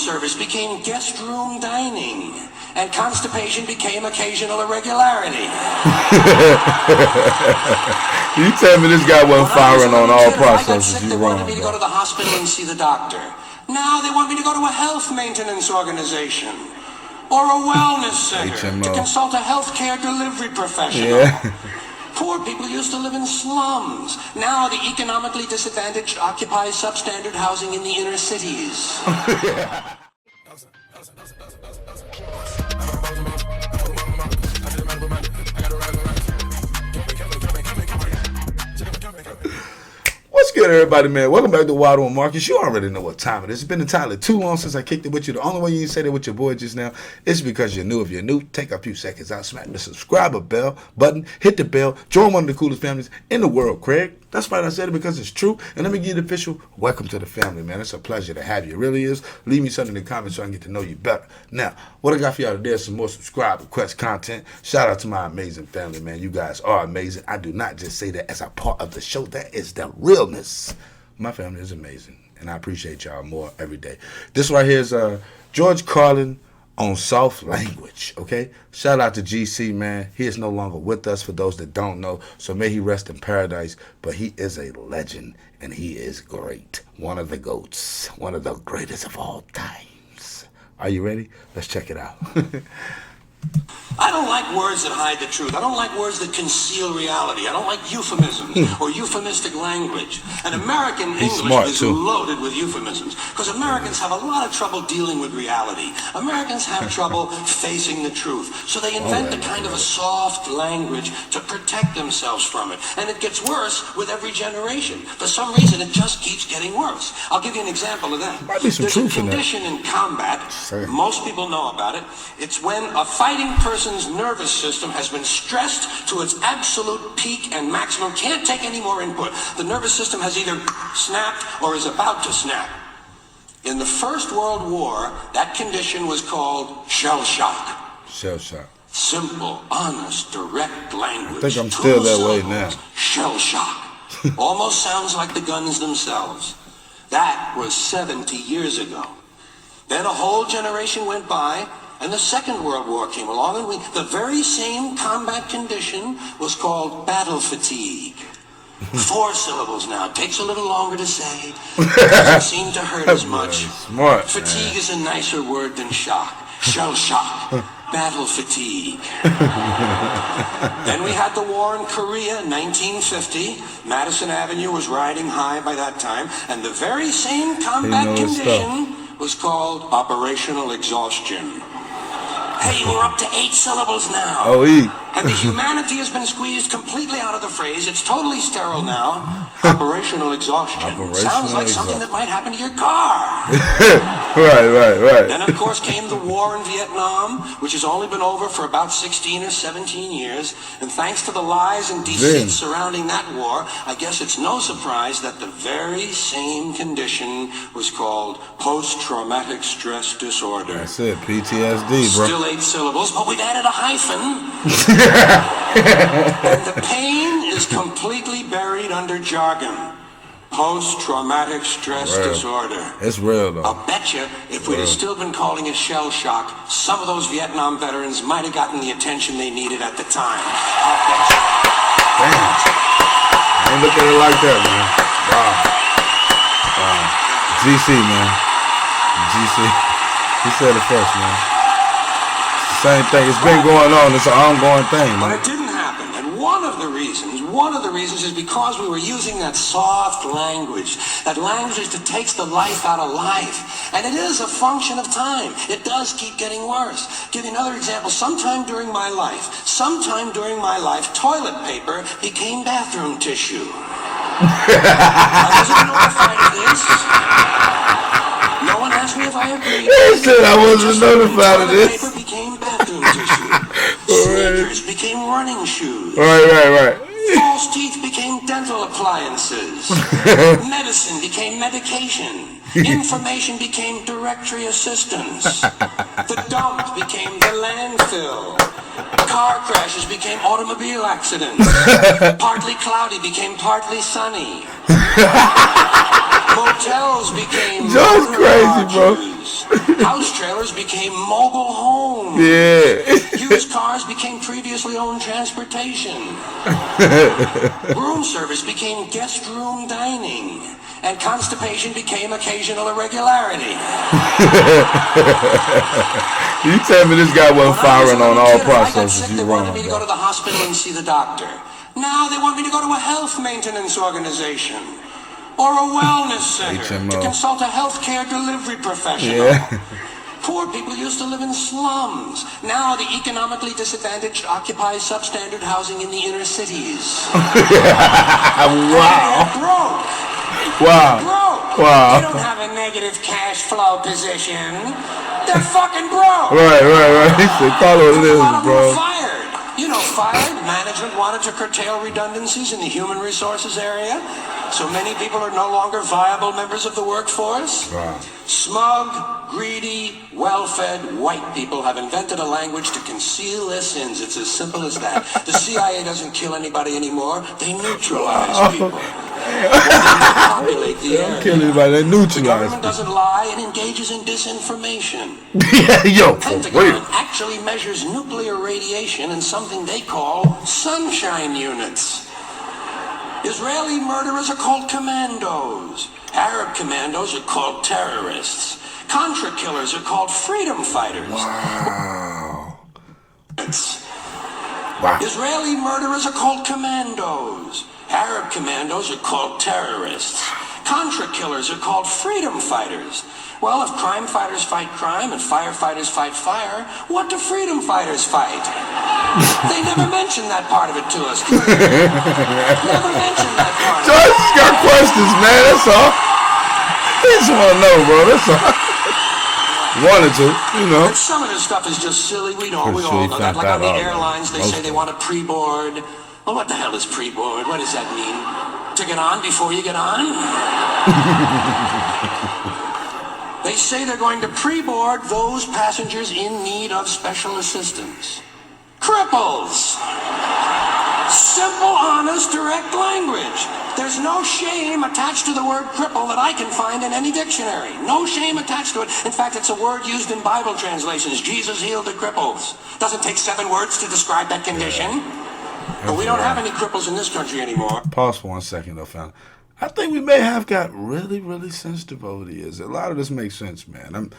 service became guest room dining, and constipation became occasional irregularity. You tell me this guy wasn't firing on all processes. They wanted me to go to the hospital and see the doctor. Now they want me to go to a health maintenance organization or a wellness center to consult a healthcare delivery professional. Yeah. Poor people used to live in slums. Now the economically disadvantaged occupy substandard housing in the inner cities. What's good, everybody, man? Welcome back to Wild on Marcus. You already know what time it is. It's been entirely too long since I kicked it with you. The only way you can say that with your boy just now is because you're new. If you're new, take a few seconds out, smack the subscribe button, hit the bell, join one of the coolest families in the world, Craig. That's right, I said it because it's true. And let me give you the official welcome to the family, man. It's a pleasure to have you. It really is. Leave me something in the comments so I can get to know you better. Now, what I got for y'all today is some more subscribe request content. Shout out to my amazing family, man. You guys are amazing. I do not just say that as a part of the show. That is the realness. My family is amazing, and I appreciate y'all more every day. This right here is George Carlin on soft language, okay? Shout out to GC, man. He is no longer with us for those that don't know, so may he rest in paradise, but he is a legend, and he is great. One of the GOATs, one of the greatest of all times. Are you ready? Let's check it out. I don't like words that hide the truth. I don't like words that conceal reality. I don't like euphemisms or euphemistic language. And American English is loaded with euphemisms because Americans have a lot of trouble dealing with reality. Americans have trouble facing the truth. So they invent a kind of a soft language to protect themselves from it. And it gets worse with every generation. For some reason, it just keeps getting worse. I'll give you an example of that. There's a condition in combat. Most people know about it. It's when a fighting person's nervous system has been stressed to its absolute peak and maximum, can't take any more input. The nervous system has either snapped or is about to snap. In the First World War, that condition was called shell shock. Shell shock. Simple, honest, direct language. I think I'm still that way now. Shell shock. Almost sounds like the guns themselves. That was 70 years ago. Then a whole generation went by, and the Second World War came along, and the very same combat condition was called battle fatigue. 4 syllables now. Takes a little longer to say. Doesn't seem to hurt as much. Smart, fatigue is a nicer word than shock. Shell shock. Battle fatigue. Then we had the war in Korea in 1950. Madison Avenue was riding high by that time, and the very same combat condition was called operational exhaustion. Hey, we're up to 8 syllables now. And the humanity has been squeezed completely out of the phrase. It's totally sterile now. Operational exhaustion. Sounds like something that might happen to your car. Right. Then, of course, came the war in Vietnam, which has only been over for about 16 or 17 years. And thanks to the lies and deceit surrounding that war, I guess it's no surprise that the very same condition was called post-traumatic stress disorder. That's it, PTSD, bro. Still 8 syllables, but we've added a hyphen. And the pain is completely buried under jargon. Post-traumatic stress disorder. It's real, though. I'll bet you if we'd have still been calling it shell shock, some of those Vietnam veterans might have gotten the attention they needed at the time. I'll bet you. Damn. I ain't look at it like that, man. Wow. GC, man. GC. He said it first, man. Same thing. It's been going on. It's an ongoing thing, man. But it didn't happen. And one of the reasons is because we were using that soft language, that language that takes the life out of life. And it is a function of time. It does keep getting worse. Give you another example. Sometime during my life, toilet paper became bathroom tissue. I wasn't notified of this. No one asked me if I agreed. He said I wasn't notified of this. Paper became bathroom tissue. Sneakers became running shoes. Right. False teeth became dental appliances. Medicine became medication. Information became directory assistance. The dump became the landfill. Car crashes became automobile accidents. Partly cloudy became partly sunny. Motels became John's crazy, bro. House trailers became mobile homes. Yeah. Used cars became previously owned transportation. Room service became guest room dining. And constipation became occasional irregularity. You tell me this guy wasn't firing on all processes. They wanted me to go to the hospital and see the doctor. Now they want me to go to a health maintenance organization or a wellness center to consult a healthcare delivery professional. Yeah. Poor people used to live in slums. Now the economically disadvantaged occupy substandard housing in the inner cities. Wow. Broke. Wow. Broke. Wow. They don't have a negative cash flow position. They're fucking broke. Right. He said, call it this, bro. Fired. You know, fired. Management wanted to curtail redundancies in the human resources area. So many people are no longer viable members of the workforce. Wow. Smug, greedy, well-fed white people have invented a language to conceal their sins. It's as simple as that. The CIA doesn't kill anybody anymore. They neutralize people. They populate the area. Don't kill anybody. They neutralize. The government doesn't lie and engages in disinformation. Yo, Pentagon actually measures nuclear radiation in something they call sunshine units. Israeli murderers are called commandos. Arab commandos are called terrorists. Contra killers are called freedom fighters. Wow. Israeli murderers are called commandos. Arab commandos are called terrorists. Contra killers are called freedom fighters. Well, if crime fighters fight crime and firefighters fight fire, what do freedom fighters fight? They never mention that part of it to us. Never mention that part. George's got questions, man. That's all. He just want to know, bro. That's all. Wanted to, you know. And some of this stuff is just silly. We all know that. Like on the airlines, they say they want a pre-board. Well, what the hell is pre-board? What does that mean? To get on before you get on? They say they're going to pre-board those passengers in need of special assistance. Cripples! Simple, honest, direct language. There's no shame attached to the word cripple that I can find in any dictionary. No shame attached to it. In fact, it's a word used in Bible translations. Jesus healed the cripples. Doesn't take 7 words to describe that condition. But we don't have any cripples in this country anymore. Pause for 1 second, though, fam. I think we may have got really, really sensitive over the years. A lot of this makes sense, man. I'm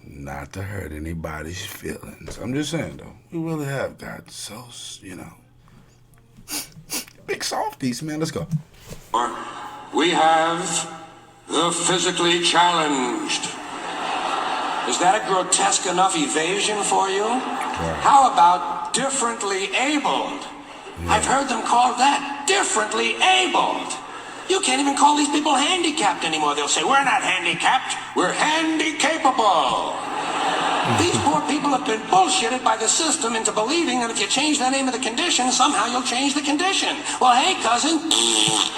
not to hurt anybody's feelings. I'm just saying, though, we really have got so, you know, big softies, man. Let's go. We have the physically challenged. Is that a grotesque enough evasion for you? Right. How about differently abled? Yeah. I've heard them called that, differently abled. You can't even call these people handicapped anymore. They'll say, we're not handicapped, we're handy-capable. These poor people have been bullshitted by the system into believing that if you change the name of the condition, somehow you'll change the condition. Well, hey, cousin,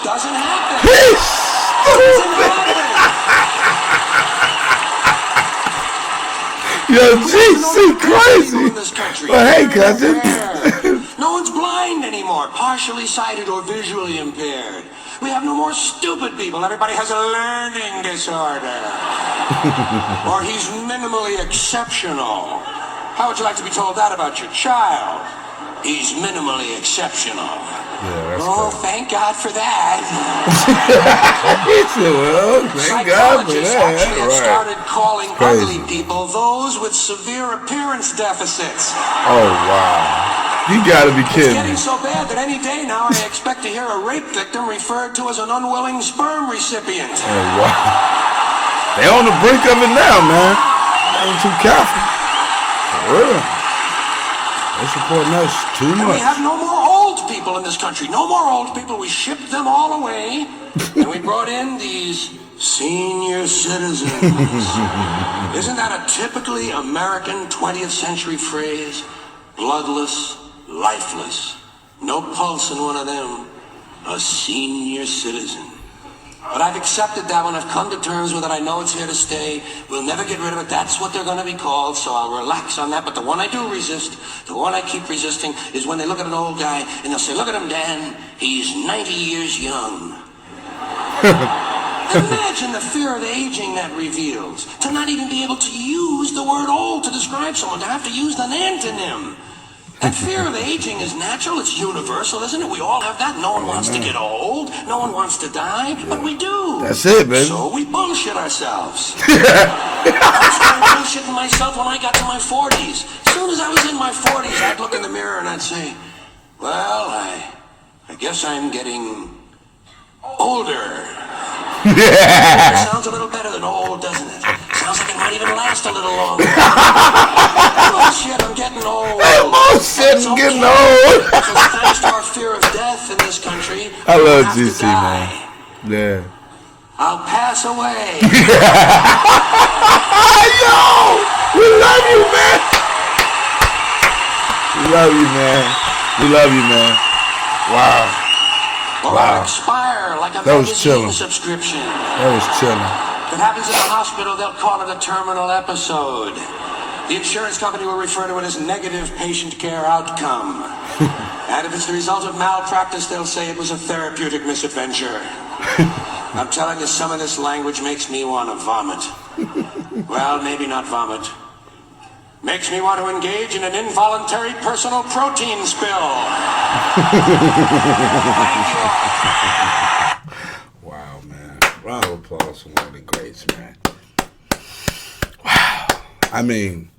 doesn't happen. Doesn't happen. Yo, GC crazy. Well, hey, cousin. No one's blind anymore, partially sighted or visually impaired. We have no more stupid people. Everybody has a learning disorder. Or he's minimally exceptional. How would you like to be told that about your child? He's minimally exceptional. Yeah, oh, crazy. Thank God for that. Well, thank God for that. Psychologists actually have started calling ugly people those with severe appearance deficits. Oh, wow. You gotta be kidding me. It's getting so bad that any day now I expect to hear a rape victim referred to as an unwilling sperm recipient. Oh, wow. They're on the brink of it now, man. Ain't too careful. For real. They're supporting us too much. We have no more old people in this country. No more old people. We shipped them all away. And we brought in these senior citizens. Isn't that a typically American 20th century phrase? Bloodless, lifeless, no pulse in one of them, a senior citizen. But I've accepted that one. I've come to terms with it. I know it's here to stay. We'll never get rid of it. That's what they're going to be called, so I'll relax on that. But the one I do resist, the one I keep resisting, is when they look at an old guy and they'll say, look at him, Dan, he's 90 years young. Imagine the fear of aging that reveals. To not even be able to use the word old to describe someone, to have to use an antonym. That fear of aging is natural, it's universal, isn't it? We all have that. No one wants to get old, no one wants to die, but we do. That's it, baby. So we bullshit ourselves. I started bullshitting myself when I got to my 40s. As soon as I was in my 40s, I'd look in the mirror and I'd say, well, I guess I'm getting older. It sounds a little better than old, doesn't it? Sounds like it might even last a little longer. Bullshit, I'm getting old. Bullshit, I'm getting old. Because thanks to our fear of death in this country, I love GC, man. Yeah. I'll pass away. Yo, we love you, man. We love you, man. We love you, man. Wow. Or expire like a magazine subscription. That was chilling. If it happens in the hospital, they'll call it a terminal episode. The insurance company will refer to it as negative patient care outcome. And if it's the result of malpractice, they'll say it was a therapeutic misadventure. I'm telling you, some of this language makes me want to vomit. Well, maybe not vomit. Makes me want to engage in an involuntary personal protein spill. Wow, man. Round of applause for one of the greats, man. Wow. I mean,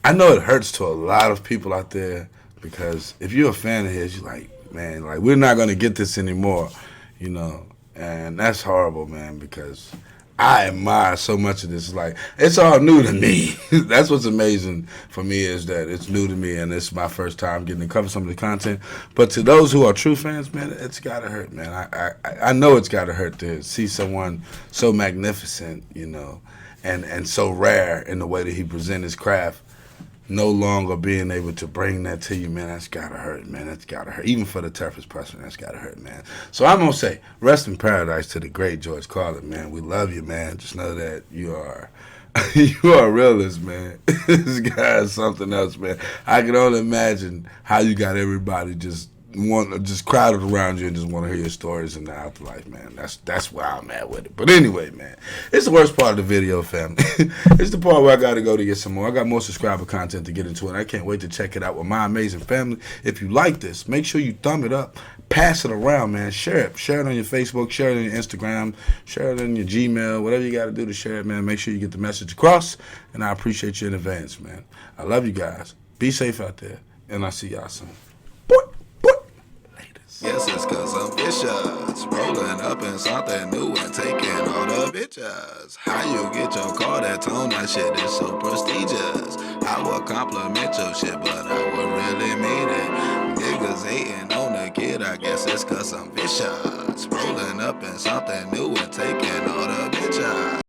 I know it hurts to a lot of people out there because if you're a fan of his, you're like, man, like, we're not going to get this anymore, you know. And that's horrible, man, because I admire so much of this. Like, it's all new to me. That's what's amazing for me is that it's new to me and it's my first time getting to cover some of the content. But to those who are true fans, man, it's got to hurt, man. I know it's got to hurt to see someone so magnificent, you know, and so rare in the way that he presents his craft, no longer being able to bring that to you, man. That's got to hurt, man. That's got to hurt. Even for the toughest person, that's got to hurt, man. So I'm going to say, rest in paradise to the great George Carlin, man. We love you, man. Just know that you are you are a realist, man. This guy is something else, man. I can only imagine how you got everybody just crowded around you and just want to hear your stories in the afterlife, man. That's where I'm at with it. But anyway, man, it's the worst part of the video, family. It's the part where I got to go to get some more. I got more subscriber content to get into, and I can't wait to check it out with my amazing family. If you like this, make sure you thumb it up, pass it around, man. Share it. Share it on your Facebook, share it on your Instagram, share it on your Gmail, whatever you got to do to share it, man. Make sure you get the message across, and I appreciate you in advance, man. I love you guys. Be safe out there, and I'll see y'all soon. Yes, it's cause I'm vicious, rolling up in something new and taking all the bitches. How you get your car that tone? That shit is so prestigious. I would compliment your shit, but I would really mean it. Niggas hating on the kid, I guess it's cause I'm vicious, rolling up in something new and taking all the bitches.